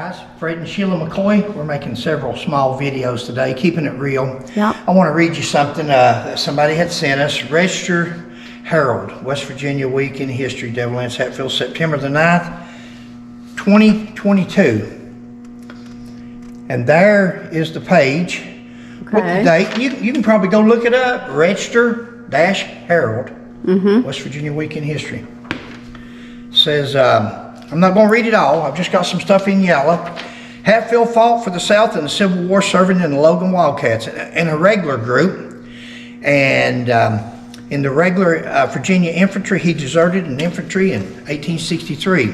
guys, Fred and Sheila McCoy. We're making several small videos today, keeping it real. Yep. I want to read you something that somebody had sent us. Register Herald, West Virginia Week in History, Devil Anse, Hatfield, September the 9th, 2022. And there is the page with the date. You can probably go look it up. Register-Herald, West Virginia Week in History. It says, I'm not going to read it all. I've just got some stuff in yellow. Hatfield fought for the South in the Civil War, serving in the Logan Wildcats in a regular group. And in the regular Virginia infantry, he deserted in infantry in 1863,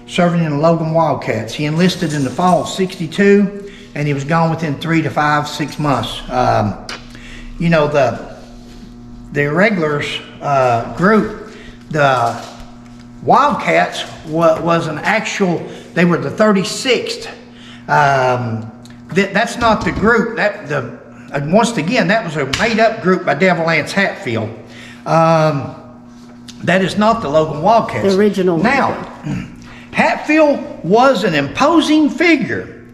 serving in the Logan Wildcats. He enlisted in the fall of '62, and he was gone within 3 to 6 months. You know, the irregulars group, the Wildcats was an actual, they were the 36th. That's not the group. Once again, that was a made-up group by Devil Anse Hatfield. That is not the Logan Wildcats. The original. Now, Hatfield was an imposing figure,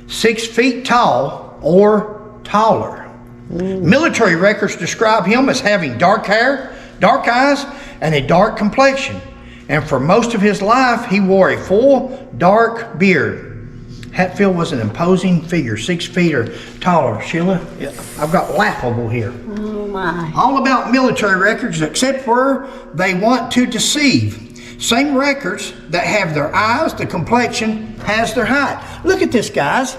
6 feet tall or taller. Military records describe him as having dark hair, dark eyes, and a dark complexion. And for most of his life, he wore a full, dark beard. Hatfield was an imposing figure, 6 feet or taller. Sheila, I've got laughable here. Oh my. All about military records, except where they want to deceive. Same records that have their eyes, the complexion has their height. Look at this, guys.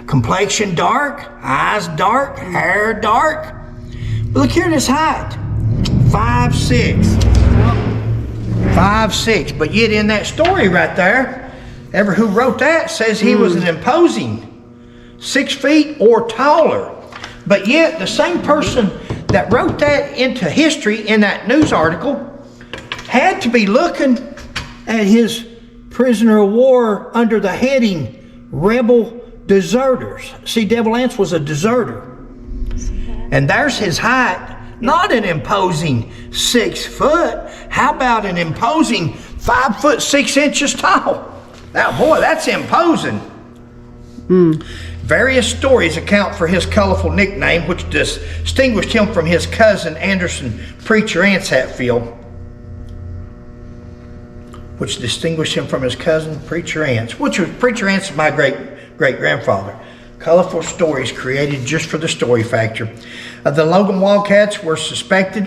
Complexion dark, eyes dark, hair dark. But look here at his height, 5'6". 5'6", but yet in that story right there, who wrote that says he was an imposing 6 feet or taller. But yet the same person that wrote that into history in that news article had to be looking at his prisoner of war under the heading rebel deserters. See, Devil Anse was a deserter. And there's his height. Not an imposing 6 foot. How about an imposing 5 foot 6 inches tall? Now, boy, that's imposing. Various stories account for his colorful nickname, which distinguished him from his cousin Anderson Preacher Anse Hatfield. Which distinguished him from his cousin Preacher Anse, which was Preacher Anse, my great-grandfather. Colorful stories created just for the story factor. The Logan Wildcats were suspected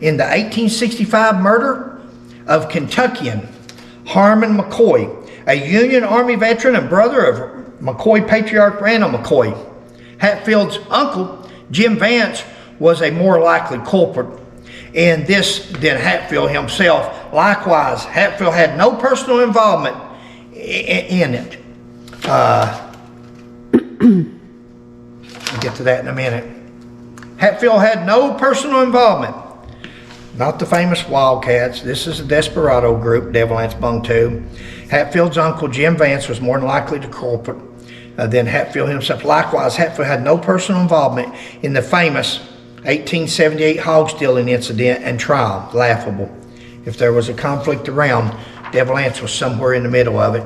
in the 1865 murder of Kentuckian Harmon McCoy, a Union Army veteran and brother of McCoy patriarch Randall McCoy. Hatfield's uncle, Jim Vance, was a more likely culprit in this than Hatfield himself. Likewise, Hatfield had no personal involvement in it. We'll get to that in a minute. Hatfield had no personal involvement. Not the famous Wildcats. This is a desperado group, Devil Anse Bung 2. Hatfield's uncle, Jim Vance, was more than likely the culprit than Hatfield himself. Likewise, Hatfield had no personal involvement in the famous 1878 hog stealing incident and trial. Laughable. If there was a conflict around, Devil Anse was somewhere in the middle of it.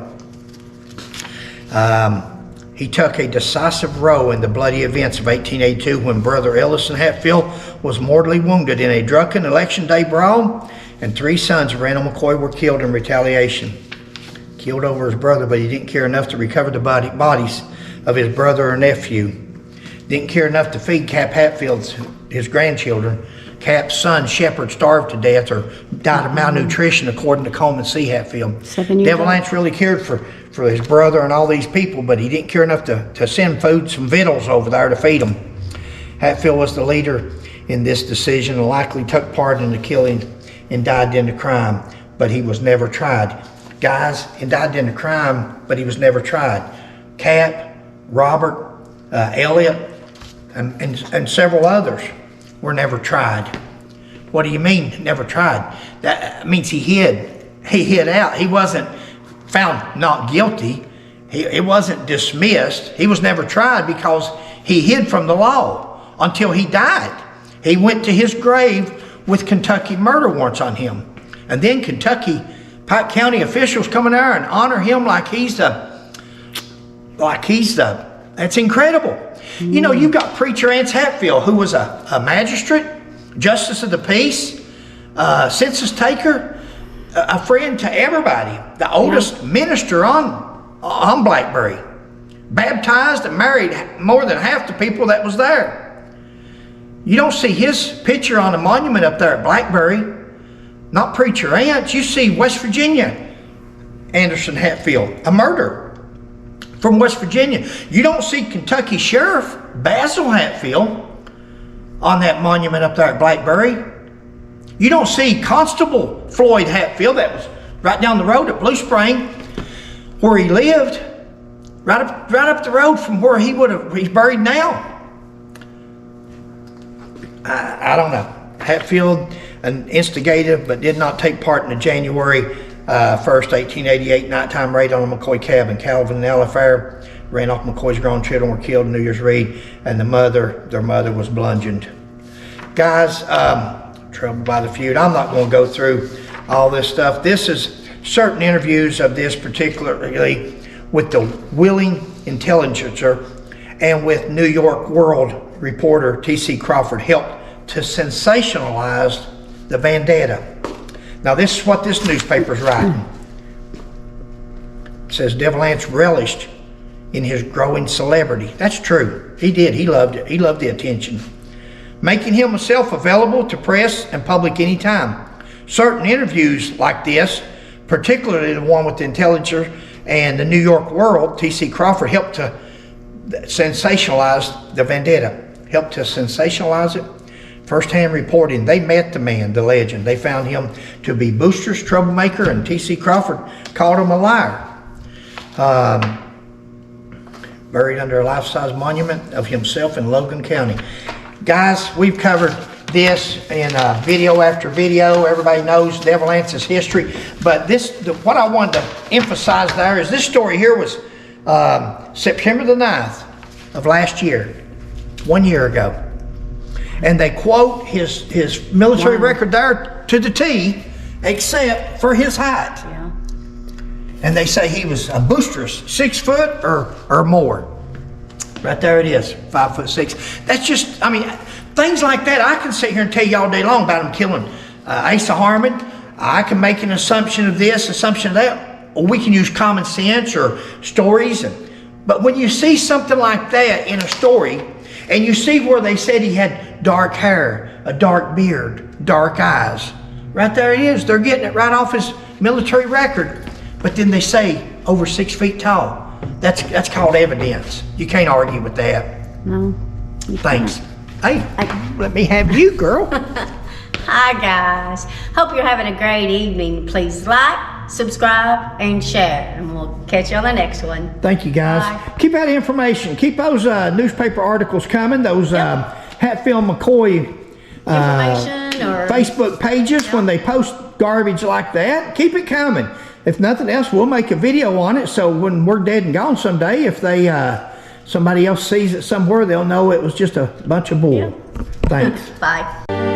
He took a decisive role in the bloody events of 1882 when Brother Ellison Hatfield was mortally wounded in a drunken election day brawl, and 3 sons of Randall McCoy were killed in retaliation. Killed over his brother, but he didn't care enough to recover the bodies of his brother or nephew. Didn't care enough to feed Cap Hatfield's his grandchildren. Cap's son, Shepard, starved to death or died of malnutrition, according to Coleman C. Hatfield. Devil Anse really cared for his brother and all these people, but he didn't care enough to send food, some victuals over there to feed them. Hatfield was the leader in this decision and likely took part in the killing and died in the crime, but he was never tried. Guys, he died in the crime, but he was never tried. Cap, Robert, Elliot, and several others were never tried. What do you mean, never tried? That means he hid out. He wasn't found not guilty. He wasn't dismissed. He was never tried because he hid from the law until he died. He went to his grave with Kentucky murder warrants on him. And then Kentucky Pike County officials come in there and honor him like he's the like that's incredible. You know, you've got Preacher Anse Hatfield, who was a magistrate, justice of the peace, census taker, a friend to everybody, the oldest minister on Blackberry, baptized and married more than half the people that was there. You don't see his picture on a monument up there at Blackberry. Not Preacher Anse. You see West Virginia, Anderson Hatfield, a murderer from West Virginia. You don't see Kentucky Sheriff Basil Hatfield on that monument up there at Blackberry. You don't see Constable Floyd Hatfield, that was right down the road at Blue Spring, where he lived, right up the road from where he's buried now. I don't know. Hatfield, an instigator, but did not take part in the January 1st, 1888 nighttime raid on a McCoy cabin. Calvin and Ella Fair ran off McCoy's grown children, were killed on New Year's Eve, and their mother was bludgeoned. Guys, troubled by the feud. I'm not going to go through all this stuff. This is certain interviews of this, particularly with the willing intelligencer and with New York World reporter T.C. Crawford, helped to sensationalize the vendetta. Now this is what this newspaper's writing. It says Devil Anse relished in his growing celebrity. That's true. He did. He loved it. He loved the attention. Making himself available to press and public anytime. Certain interviews like this, particularly the one with the Intelligencer and the New York World, T.C. Crawford, helped to sensationalize the vendetta. Helped to sensationalize it. First-hand reporting, they met the man, the legend. They found him to be boisterous, troublemaker, and T.C. Crawford called him a liar. Buried under a life-size monument of himself in Logan County. Guys, we've covered this in video after video. Everybody knows Devil Anse's history. But what I wanted to emphasize there is this story here was September the 9th of last year, 1 year ago. And they quote his military record there to the T, except for his height. Yeah. And they say he was a boisterous 6 foot or more. Right there it is, 5'6". That's just, I mean, things like that. I can sit here and tell you all day long about him killing Asa Harmon. I can make an assumption of this, assumption of that. Or we can use common sense or stories. But when you see something like that in a story, and you see where they said he had dark hair, a dark beard, dark eyes. Right there it is. They're getting it right off his military record. But then they say over 6 feet tall. That's called evidence. You can't argue with that. No. Thanks. Hey, let me have you, girl. Hi, guys. Hope you're having a great evening. Please like, subscribe, and share. And we'll catch you on the next one. Thank you, guys. Bye. Keep that information. Keep those newspaper articles coming. Those Hatfield McCoy information or Facebook pages when they post garbage like that. Keep it coming. If nothing else, we'll make a video on it. So when we're dead and gone someday, if they somebody else sees it somewhere, they'll know it was just a bunch of bull. Yeah. Thanks. Bye.